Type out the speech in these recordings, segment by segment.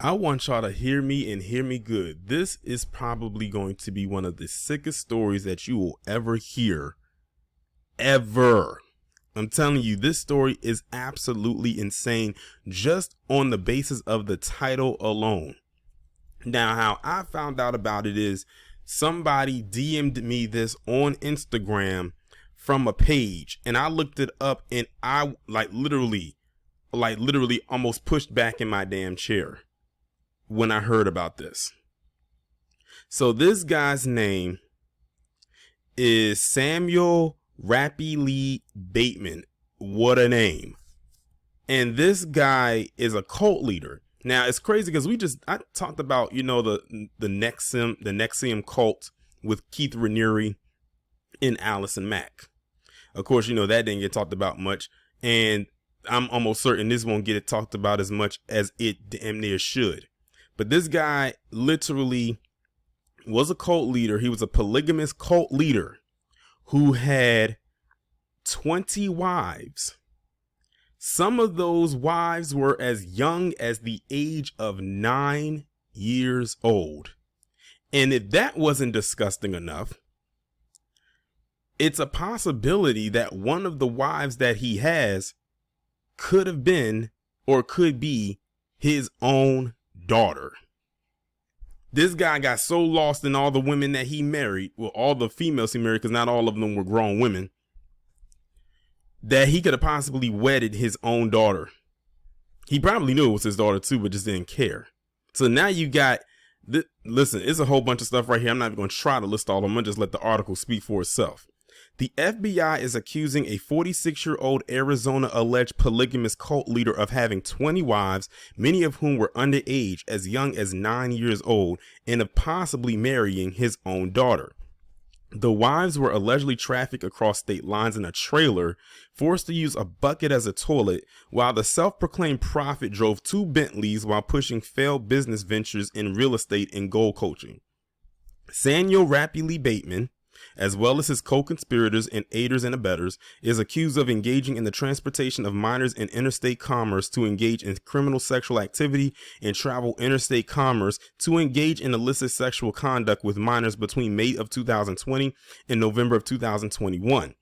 I want y'all to hear me and hear me good. This is probably going to be one of the sickest stories that you will ever hear. Ever. I'm telling you, this story is absolutely insane just on the basis of the title alone. Now, how I found out about it is somebody DM'd me this on Instagram from a page, and I looked it up, and I literally almost pushed back in my damn chair when I heard about this. So this guy's name is Samuel Bateman. What a name. And this guy is a cult leader. Now it's crazy because I talked about, the Nexium cult with Keith Raniere and Allison Mack. Of course, that didn't get talked about much, and I'm almost certain this won't get it talked about as much as it damn near should. But this guy literally was a cult leader. He was a polygamous cult leader who had 20 wives. Some of those wives were as young as the age of 9 years old. And if that wasn't disgusting enough, it's a possibility that one of the wives that he has could have been or could be his own daughter. This guy got so lost in all the women that he married, well, all the females he married, because not all of them were grown women, that he could have possibly wedded his own daughter. He probably knew it was his daughter too, but just didn't care. So now you got, listen, it's a whole bunch of stuff right here. I'm not even going to try to list all of them. I'm going to just let the article speak for itself. The FBI is accusing a 46-year-old Arizona alleged polygamous cult leader of having 20 wives, many of whom were underage, as young as 9 years old, and of possibly marrying his own daughter. The wives were allegedly trafficked across state lines in a trailer, forced to use a bucket as a toilet, while the self-proclaimed prophet drove 2 Bentleys while pushing failed business ventures in real estate and gold coaching. Samuel Bateman, as well as his co-conspirators and aiders and abettors, is accused of engaging in the transportation of minors in interstate commerce to engage in criminal sexual activity and travel interstate commerce to engage in illicit sexual conduct with minors between May of 2020 and November of 2021.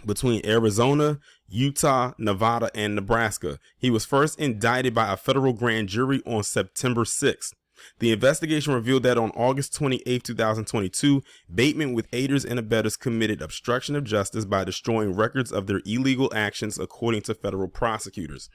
Between Arizona, Utah, Nevada, and Nebraska. He was first indicted by a federal grand jury on September 6th. The investigation revealed that on August 28, 2022, Bateman with aiders and abettors committed obstruction of justice by destroying records of their illegal actions, according to federal prosecutors.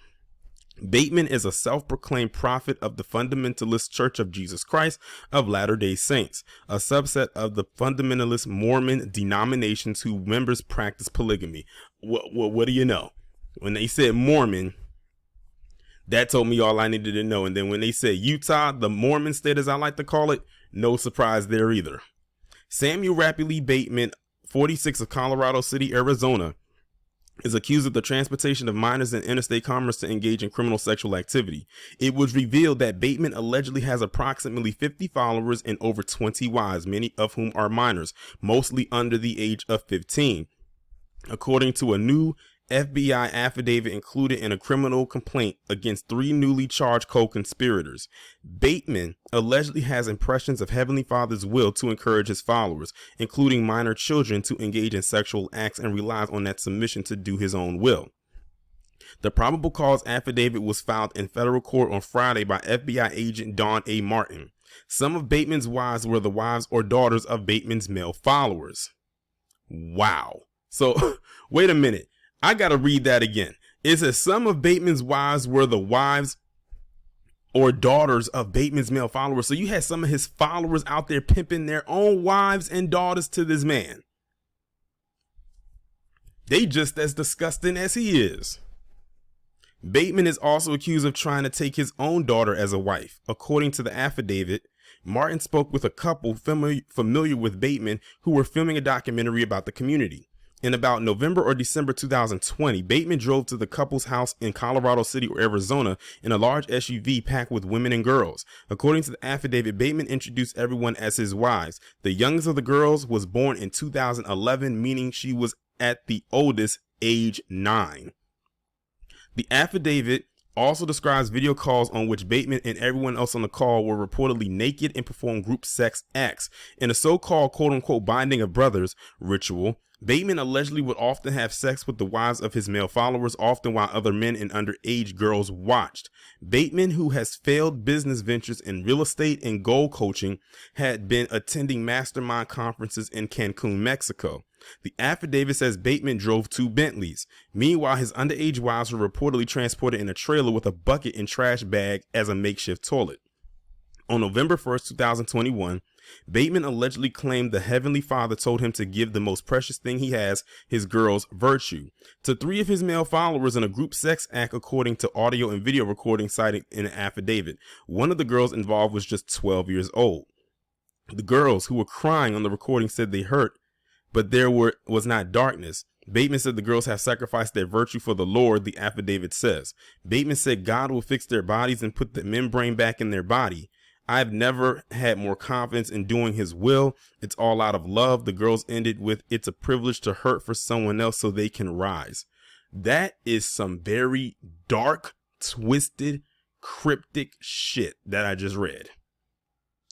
Bateman is a self-proclaimed prophet of the Fundamentalist Church of Jesus Christ of Latter-day Saints, a subset of the fundamentalist Mormon denominations whose members practice polygamy. What do you know? When they said Mormon, that told me all I needed to know. And then when they said Utah, the Mormon state as I like to call it, no surprise there either. Samuel Bateman, 46 of Colorado City, Arizona, is accused of the transportation of minors in interstate commerce to engage in criminal sexual activity. It was revealed that Bateman allegedly has approximately 50 followers and over 20 wives, many of whom are minors, mostly under the age of 15. According to a new FBI affidavit included in a criminal complaint against 3 newly charged co-conspirators. Bateman allegedly has impressions of Heavenly Father's will to encourage his followers, including minor children, to engage in sexual acts and relies on that submission to do his own will. The probable cause affidavit was filed in federal court on Friday by FBI agent Don A. Martin. Some of Bateman's wives were the wives or daughters of Bateman's male followers. Wow. So, wait a minute. I gotta read that again. It says some of Bateman's wives were the wives or daughters of Bateman's male followers. So you had some of his followers out there pimping their own wives and daughters to this man. They just as disgusting as he is. Bateman is also accused of trying to take his own daughter as a wife. According to the affidavit, Martin spoke with a couple familiar with Bateman who were filming a documentary about the community. In about November or December 2020, Bateman drove to the couple's house in Colorado City or Arizona in a large SUV packed with women and girls. According to the affidavit, Bateman introduced everyone as his wives. The youngest of the girls was born in 2011, meaning she was at the oldest, age 9. The affidavit also describes video calls on which Bateman and everyone else on the call were reportedly naked and performed group sex acts. In a so-called quote-unquote binding of brothers ritual, Bateman allegedly would often have sex with the wives of his male followers, often while other men and underage girls watched. Bateman, who has failed business ventures in real estate and goal coaching, had been attending mastermind conferences in Cancun, Mexico. The affidavit says Bateman drove 2 Bentleys. Meanwhile, his underage wives were reportedly transported in a trailer with a bucket and trash bag as a makeshift toilet. On November 1st, 2021, Bateman allegedly claimed the Heavenly Father told him to give the most precious thing he has, his girl's virtue, to 3 of his male followers in a group sex act, according to audio and video recordings cited in an affidavit. One of the girls involved was just 12 years old. The girls who were crying on the recording said they hurt, but there was not darkness. Bateman said the girls have sacrificed their virtue for the Lord, the affidavit says. Bateman said God will fix their bodies and put the membrane back in their body. I've never had more confidence in doing his will. It's all out of love. The girls ended with, it's a privilege to hurt for someone else so they can rise. That is some very dark, twisted, cryptic shit that I just read.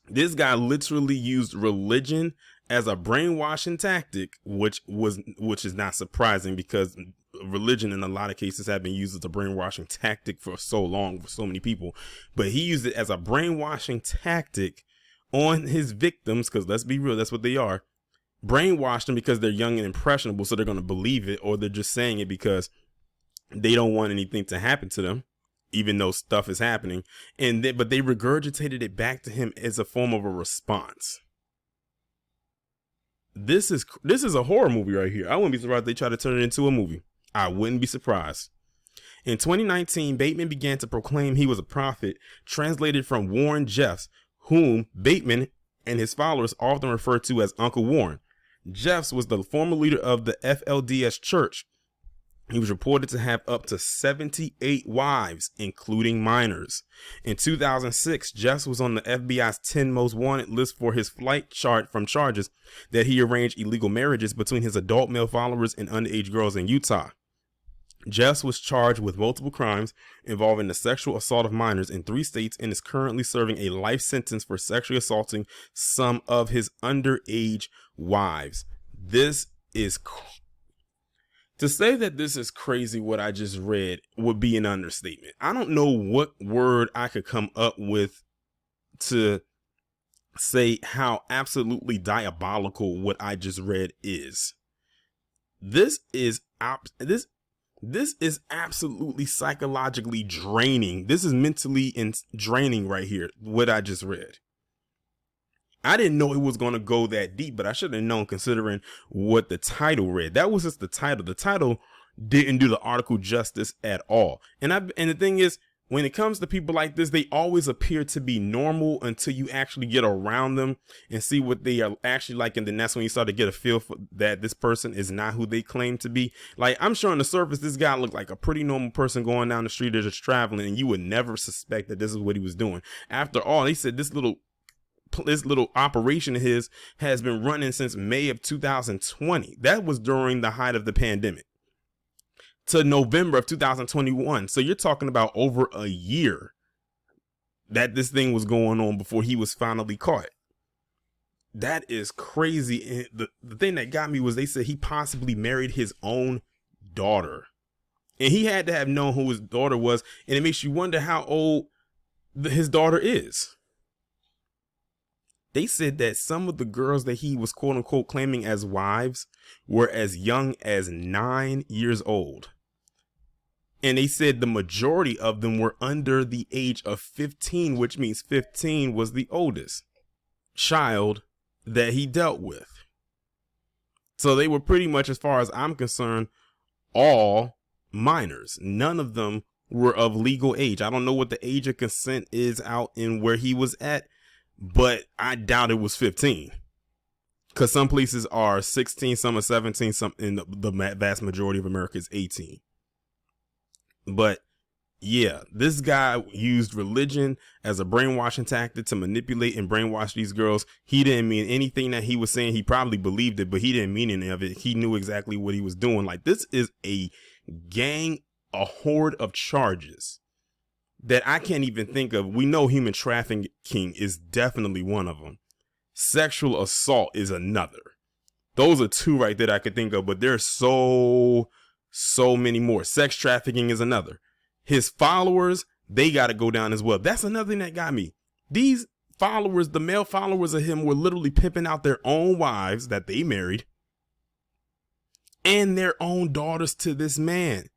This guy literally used religion as a brainwashing tactic, which is not surprising because religion in a lot of cases have been used as a brainwashing tactic for so long for so many people. But he used it as a brainwashing tactic on his victims, because let's be real, that's what they are. Brainwashed them because they're young and impressionable, so they're going to believe it, or they're just saying it because they don't want anything to happen to them, even though stuff is happening. But they regurgitated it back to him as a form of a response. This is a horror movie right here. I wouldn't be surprised if they try to turn it into a movie. I wouldn't be surprised. In 2019, Bateman began to proclaim he was a prophet, translated from Warren Jeffs, whom Bateman and his followers often refer to as Uncle Warren. Jeffs was the former leader of the FLDS Church. He was reported to have up to 78 wives, including minors. In 2006, Jeffs was on the FBI's 10 most wanted list for his flight chart from charges that he arranged illegal marriages between his adult male followers and underage girls in Utah. Jeffs was charged with multiple crimes involving the sexual assault of minors in 3 states and is currently serving a life sentence for sexually assaulting some of his underage wives. This is To say that this is crazy, what I just read, would be an understatement. I don't know what word I could come up with to say how absolutely diabolical what I just read is. This is absolutely psychologically draining. This is mentally draining right here, what I just read. I didn't know it was going to go that deep, but I should have known considering what the title read. That was just the title. The title didn't do the article justice at all. And the thing is, when it comes to people like this, they always appear to be normal until you actually get around them and see what they are actually like. And then that's when you start to get a feel for that this person is not who they claim to be. Like, I'm sure on the surface, this guy looked like a pretty normal person going down the street or just traveling, and you would never suspect that this is what he was doing. After all, they said this little operation of his has been running since May of 2020. That was during the height of the pandemic, to November of 2021. So you're talking about over a year that this thing was going on before he was finally caught. That is crazy. And the thing that got me was they said he possibly married his own daughter, and he had to have known who his daughter was. And it makes you wonder how old his daughter is. They said that some of the girls that he was quote unquote claiming as wives were as young as 9 years old. And they said the majority of them were under the age of 15, which means 15 was the oldest child that he dealt with. So they were pretty much, as far as I'm concerned, all minors. None of them were of legal age. I don't know what the age of consent is out in where he was at, but I doubt it was 15, because some places are 16, some are 17, some in the vast majority of America is 18. But yeah, this guy used religion as a brainwashing tactic to manipulate and brainwash these girls. He didn't mean anything that he was saying. He probably believed it, but he didn't mean any of it. He knew exactly what he was doing. Like, this is a gang, a horde of charges that I can't even think of. We know human trafficking is definitely one of them. Sexual assault is another. Those are two right there that I could think of, but there's so many more. Sex trafficking is another. His followers, they got to go down as well. That's another thing that got me. These followers, the male followers of him, were literally pimping out their own wives that they married and their own daughters to this man.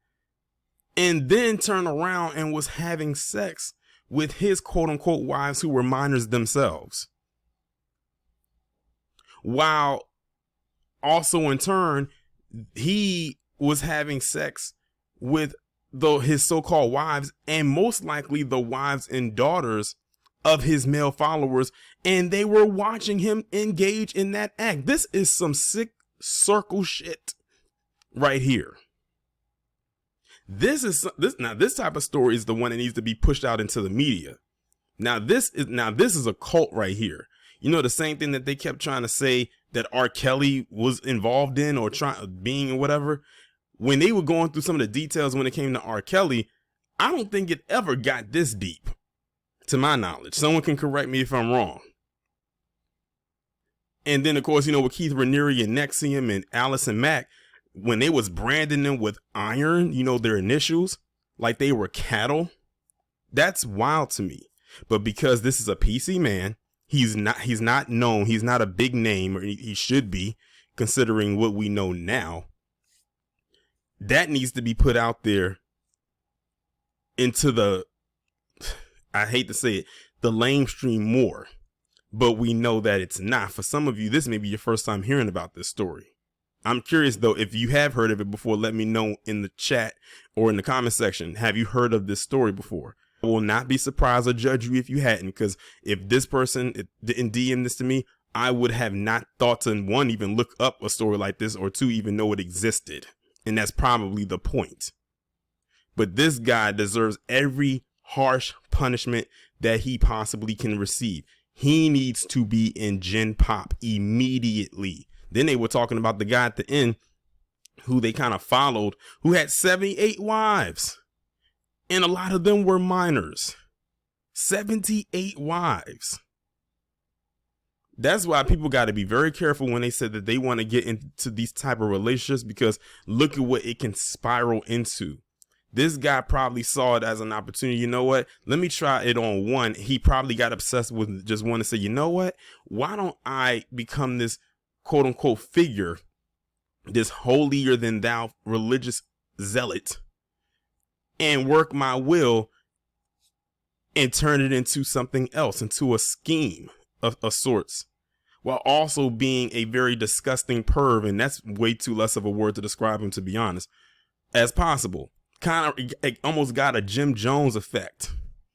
And then turn around and was having sex with his quote unquote wives who were minors themselves. While also in turn, he was having sex with his so-called wives and most likely the wives and daughters of his male followers. And they were watching him engage in that act. This is some sick circle shit right here. This type of story is the one that needs to be pushed out into the media. Now this is a cult right here. You know, the same thing that they kept trying to say that R. Kelly was involved in or being or whatever. When they were going through some of the details when it came to R. Kelly, I don't think it ever got this deep, to my knowledge. Someone can correct me if I'm wrong. And then, of course, you know, with Keith Raniere and Nexium and Allison Mack, when they was branding them with iron, you know, their initials, like they were cattle, that's wild to me. But because this is a PC man, he's not known, he's not a big name, or he should be, considering what we know now. That needs to be put out there into the, I hate to say it, the lamestream more. But we know that it's not. For some of you, this may be your first time hearing about this story. I'm curious, though, if you have heard of it before, let me know in the chat or in the comment section. Have you heard of this story before? I will not be surprised or judge you if you hadn't, because if this person didn't DM this to me, I would have not thought to, one, even look up a story like this, or two, even know it existed. And that's probably the point. But this guy deserves every harsh punishment that he possibly can receive. He needs to be in Gen Pop immediately. Then they were talking about the guy at the end who they kind of followed, who had 78 wives. And a lot of them were minors. 78 wives. That's why people got to be very careful when they said that they want to get into these type of relationships, because look at what it can spiral into. This guy probably saw it as an opportunity. You know what? Let me try it on one. He probably got obsessed with just wanting to say, you know what? Why don't I become this quote unquote figure, this holier than thou religious zealot, and work my will and turn it into something else, into a scheme of sorts, while also being a very disgusting perv, and that's way too less of a word to describe him, to be honest, as possible. Kind of, it almost got a Jim Jones effect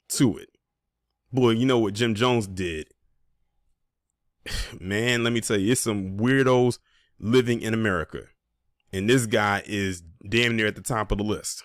to it. Boy, you know what Jim Jones did? Man, let me tell you, it's some weirdos living in America. And this guy is damn near at the top of the list.